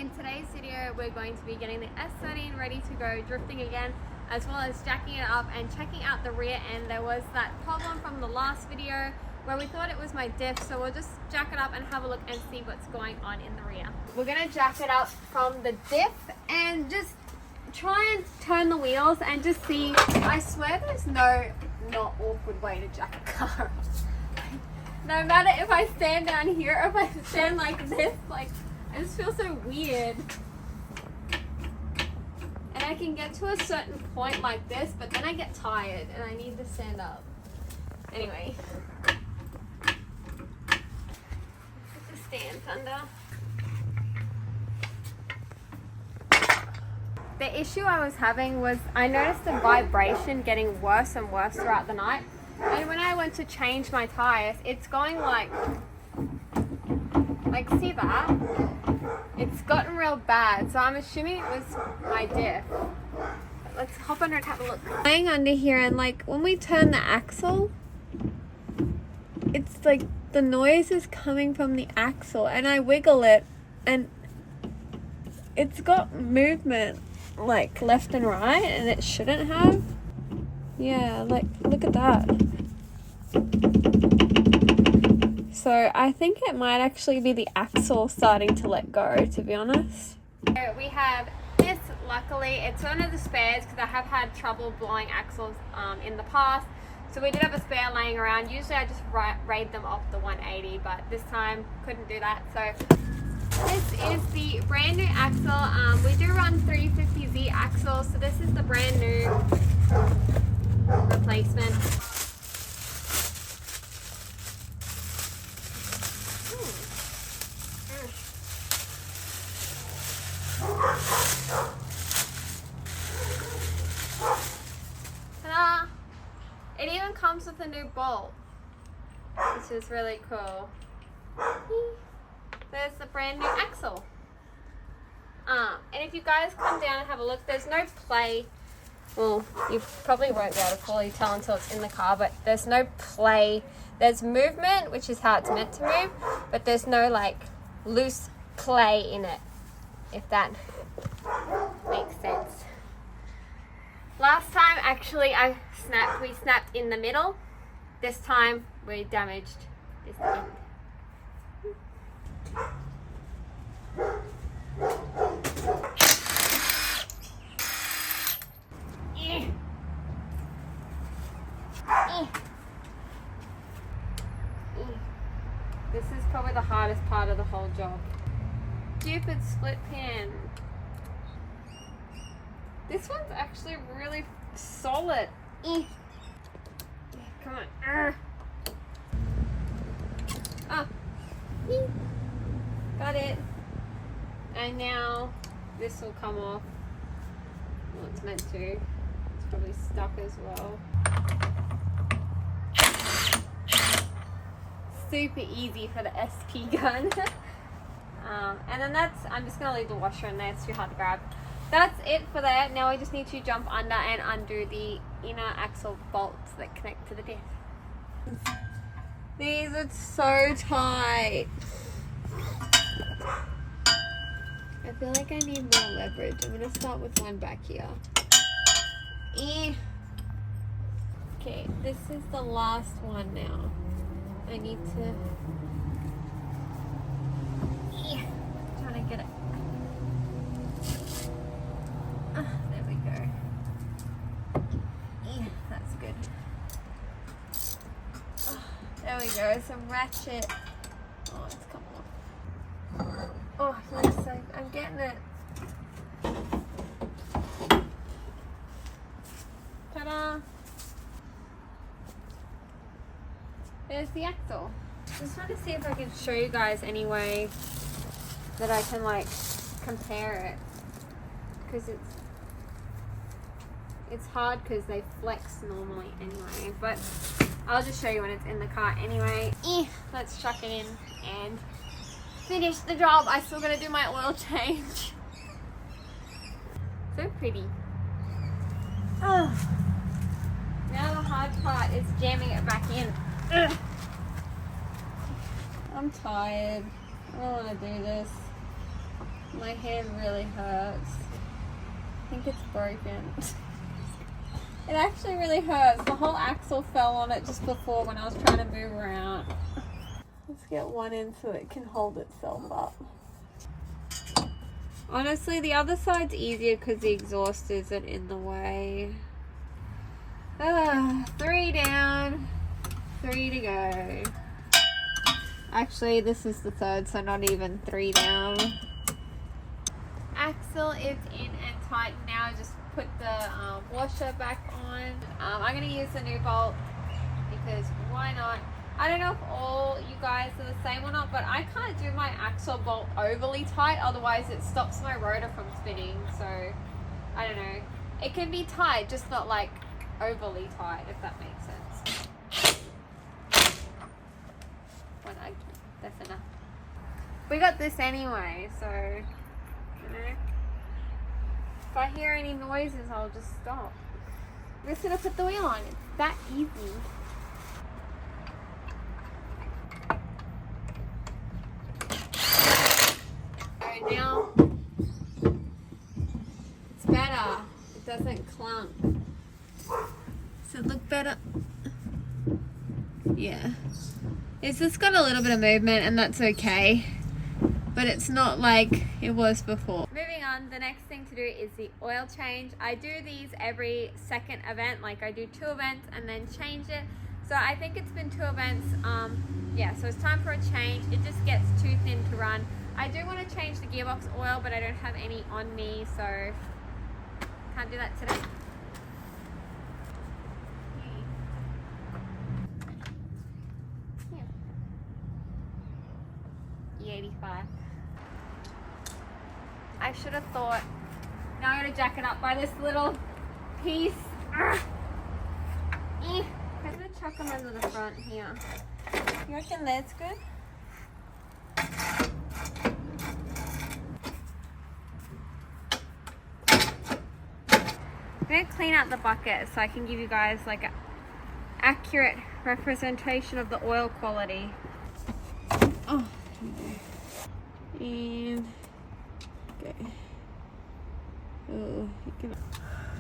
In today's video, we're going to be getting the S13 ready to go drifting again, as well as jacking it up and checking out the rear end. There was that problem from the last video where we thought it was my diff, so we'll just jack it up and have a look and see what's going on in the rear. We're going to jack it up from the diff and just try and turn the wheels and just see. I swear there's no not awkward way to jack a car up. No matter if I stand down here or if I stand like this, like I just feel so weird. And I can get to a certain point like this, but then I get tired and I need to stand up. Anyway. Put the stand under. The issue I was having was I noticed the vibration getting worse and worse throughout the night. And when I went to change my tires, it's going like see that? It's gotten real bad, so I'm assuming it was my diff. Let's hop under and have a look. Laying under here, and like when we turn the axle, it's like the noise is coming from the axle, and I wiggle it and it's got movement like left and right, and it shouldn't have. Yeah, like look at that. So I think it might actually be the axle starting to let go, to be honest. So we have this, luckily it's one of the spares because I have had trouble blowing axles in the past. So we did have a spare laying around. Usually I just raid them off the 180, but this time couldn't do that. So this is the brand new axle. We do run 350Z axles, so this is the brand new replacement. Ta-da! It even comes with a new bolt, which is really cool. There's the brand new axle. And if you guys come down and have a look, there's no play. Well, you probably won't be able to fully tell until it's in the car, but there's no play. There's movement, which is how it's meant to move, but there's no like loose play in it, if that makes sense. Last time, actually, we snapped in the middle. This time, we damaged this end. This is probably the hardest part of the whole job. Stupid split pin. This one's actually really solid. Come on. Ah. Got it. And now this will come off. Well, it's meant to. It's probably stuck as well. Super easy for the SP gun. And then I'm just going to leave the washer in there. It's too hard to grab. That's it for that. Now we just need to jump under and undo the inner axle bolts that connect to the diff. These are so tight. I feel like I need more leverage. I'm going to start with one back here. Okay, this is the last one now. I need to... trying to get it. There we go. That's good. There we go. Some ratchet. Oh, it's coming off. Oh, looks like I'm getting it. Ta-da! There's the axle. Just want to see if I can show you guys any way that I can like compare it, because it's hard because they flex normally anyway, but I'll just show you when it's in the car anyway. Let's chuck it in and finish the job. I still gotta do my oil change. So pretty. Oh. Now the hard part is jamming it back in. Ugh. I'm tired. I don't want to do this. My hand really hurts. I think it's broken. It actually really hurts. The whole axle fell on it just before when I was trying to move around. Let's get one in so it can hold itself up. Honestly, the other side's easier because the exhaust isn't in the way. 3 down, 3 to go. Actually, this is the third, so not even 3 down. Axle is in and tight now. Just put the washer back on. I'm going to use the new bolt because why not? I don't know if all you guys are the same or not, but I can't do my axle bolt overly tight, otherwise it stops my rotor from spinning. So I don't know. It can be tight, just not like overly tight, if that makes sense. That's enough. We got this anyway, so you know. If I hear any noises, I'll just stop. I'm just gonna put the wheel on. It's that easy. So now it's better. It doesn't clunk. Does it look better? Yeah. It's just got a little bit of movement and that's okay. But it's not like it was before. Moving on, the next thing to do is the oil change. I do these every second event, like I do 2 events and then change it. So I think it's been 2 events. Yeah, so it's time for a change. It just gets too thin to run. I do want to change the gearbox oil, but I don't have any on me, so can't do that today. E85. I should have thought. Now I'm gonna jack it up by this little piece. I'm gonna chuck them under the front here. You reckon that's good? I'm gonna clean out the bucket so I can give you guys like an accurate representation of the oil quality. Oh. And okay. Oh,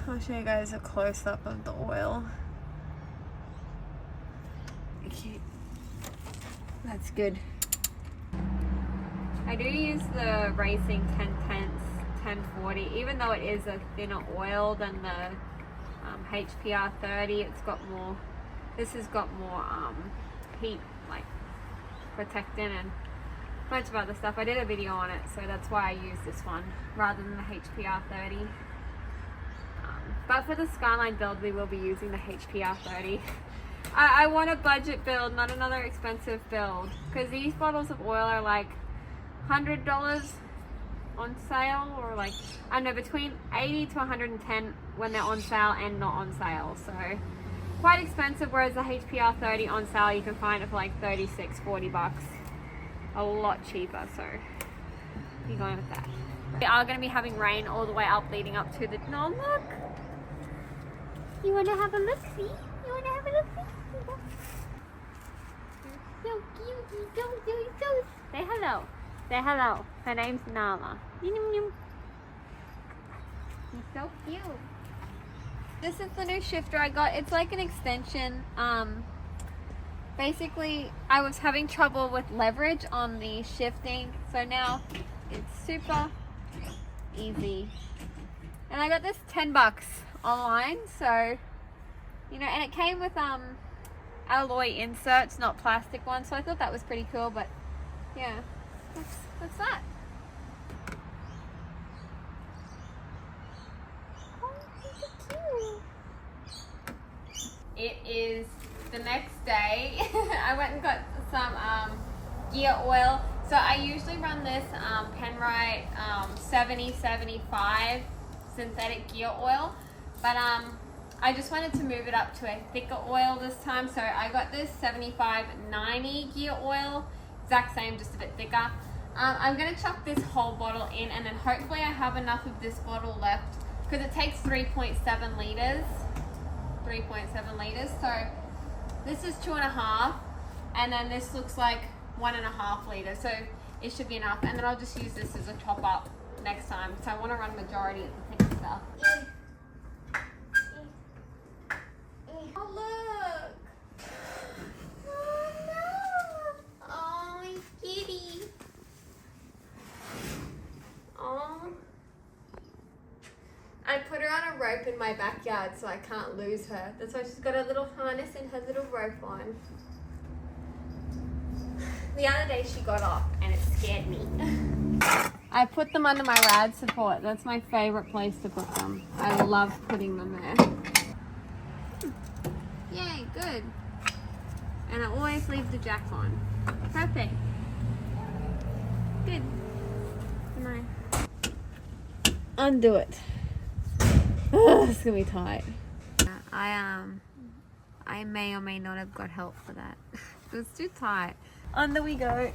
I'll show you guys a close-up of the oil. Okay, that's good. I do use the Racing 1040, even though it is a thinner oil than the HPR 30. It's got more. This has got more heat, like protectant and a bunch of other stuff. I did a video on it, so that's why I use this one rather than the HPR 30. But for the Skyline build, we will be using the HPR 30. I want a budget build, not another expensive build, because these bottles of oil are like $100 on sale, or like, I don't know, between 80 to 110 when they're on sale and not on sale. So quite expensive, whereas the HPR 30 on sale you can find it for like 36, 40 bucks. A lot cheaper, so be going with that. We are going to be having rain all the way up, leading up to the... No, look! You want to have a look-see? You want to have a look-see? So cute. So. Say hello. Say hello. Her name's Nala. You're so cute. This is the new shifter I got. It's like an extension. Basically, I was having trouble with leverage on the shifting, so now it's super easy. And I got this 10 bucks online, so, you know, and it came with alloy inserts, not plastic ones, so I thought that was pretty cool. But yeah, that's that. Oh, he's so cute. It is the next day. I went and got some gear oil. So I usually run this Penrite 7075 synthetic gear oil, but I just wanted to move it up to a thicker oil this time, so I got this 7590 gear oil, exact same, just a bit thicker. I'm gonna chuck this whole bottle in, and then hopefully I have enough of this bottle left, because it takes 3.7 liters. 3.7 liters, so this is 2.5, and then this looks like 1.5 liters, so it should be enough. And then I'll just use this as a top up next time because I want to run majority of the thicker stuff. Oh look! Oh no! Oh my kitty! Oh. I put her on a rope in my backyard so I can't lose her. That's why she's got a little harness and her little rope on. The other day she got off and it scared me. I put them under my rad support. That's my favorite place to put them. I love putting them there. Yay, good. And I always leave the jack on. Perfect. Good. Come on. Undo it. It's gonna be tight. I may or may not have got help for that. It was too tight. Under we go.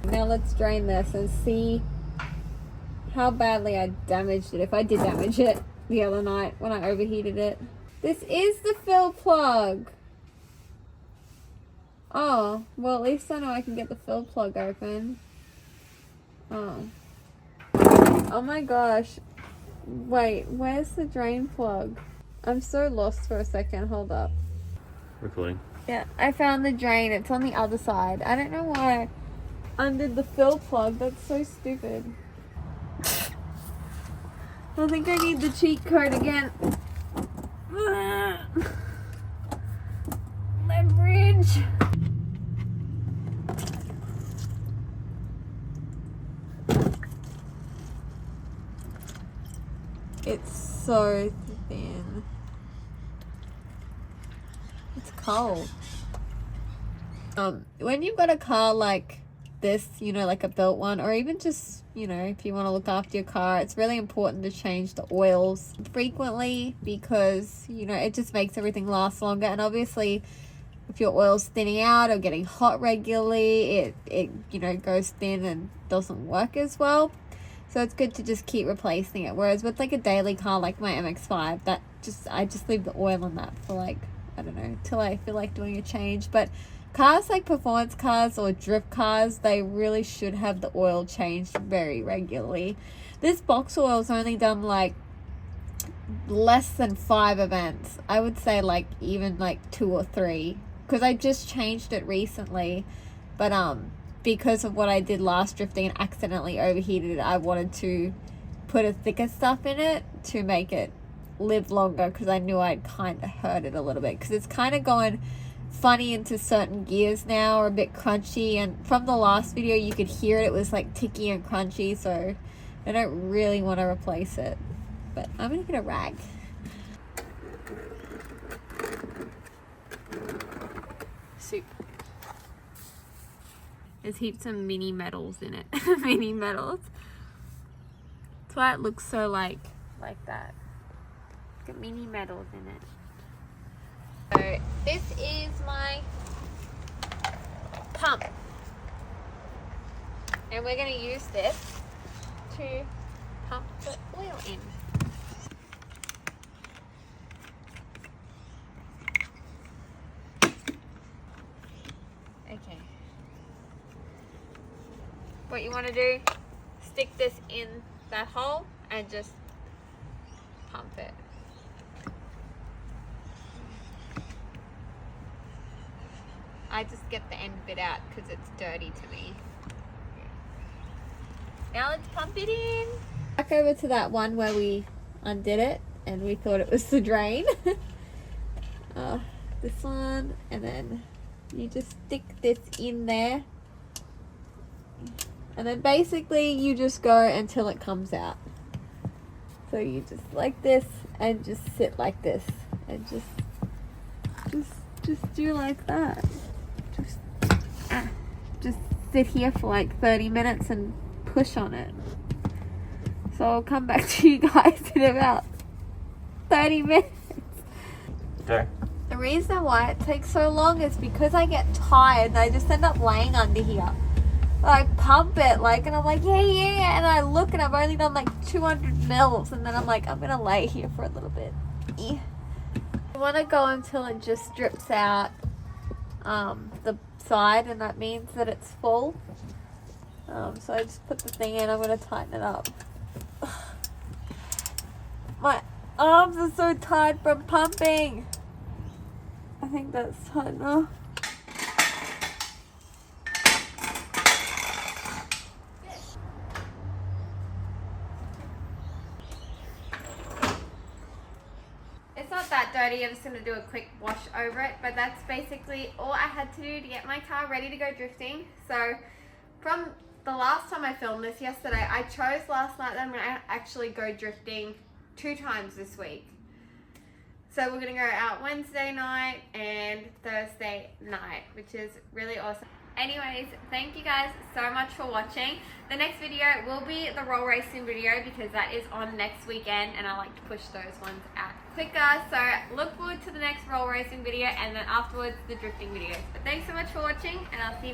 Now let's drain this and see how badly I damaged it. If I did damage it the other night when I overheated it. This is the fill plug. Oh, well at least I know I can get the fill plug open. Oh. Oh my gosh. Wait, where's the drain plug? I'm so lost for a second. Hold up. Recording. Yeah, I found the drain. It's on the other side. I don't know why I undid the fill plug. That's so stupid. I think I need the cheat code again. Leverage. It's so thin. It's cold. When you've got a car like this, you know, like a built one, or even just, you know, if you want to look after your car, it's really important to change the oils frequently because, you know, it just makes everything last longer. And obviously, if your oil's thinning out or getting hot regularly, it you know, goes thin and doesn't work as well. So it's good to just keep replacing it. Whereas with like a daily car like my MX-5, I just leave the oil in that for like, I don't know, till I feel like doing a change. But cars like performance cars or drift cars, they really should have the oil changed very regularly. This box oil is only done like less than 5 events. I would say like even like 2 or 3 because I just changed it recently. But because of what I did last drifting and accidentally overheated it, I wanted to put a thicker stuff in it to make it live longer because I knew I'd kind of hurt it a little bit because it's kind of going funny into certain gears now, or a bit crunchy, and from the last video you could hear it was like ticky and crunchy, so I don't really want to replace it, but I'm gonna get a rag. Soup. There's heaps of mini metals in it. Mini metals. That's why it looks so like that. Got mini metals in it. So this is my pump. And we're going to use this to pump the oil in. Okay. What you want to do, stick this in that hole and just pump it. I just get the end bit out because it's dirty to me. Now let's pump it in. Back over to that one where we undid it and we thought it was the drain. This one, and then you just stick this in there. And then basically you just go until it comes out. So you just like this and just sit like this and just do like that. Just sit here for like 30 minutes and push on it. So I'll come back to you guys in about 30 minutes. Okay. The reason why it takes so long is because I get tired and I just end up laying under here. I pump it like, and I'm like, yeah, and I look and I've only done like 200 mils, and then I'm like, I'm gonna lay here for a little bit. Yeah. I want to go until it just drips out the side, and that means that it's full. So I just put the thing in. I'm going to tighten it up. My arms are so tired from pumping. I think that's tight enough. It's not that dirty. I'm just going to do a quick wash over it, but that's basically all I had to do to get my car ready to go drifting. So from the last time I filmed this yesterday, I chose last night that I'm going to actually go drifting 2 times this week. So we're going to go out Wednesday night and Thursday night, which is really awesome. Anyways, thank you guys so much for watching. The next video will be the roll racing video because that is on next weekend and I like to push those ones out quicker. So look forward to the next roll racing video and then afterwards the drifting videos. But thanks so much for watching and I'll see you next time.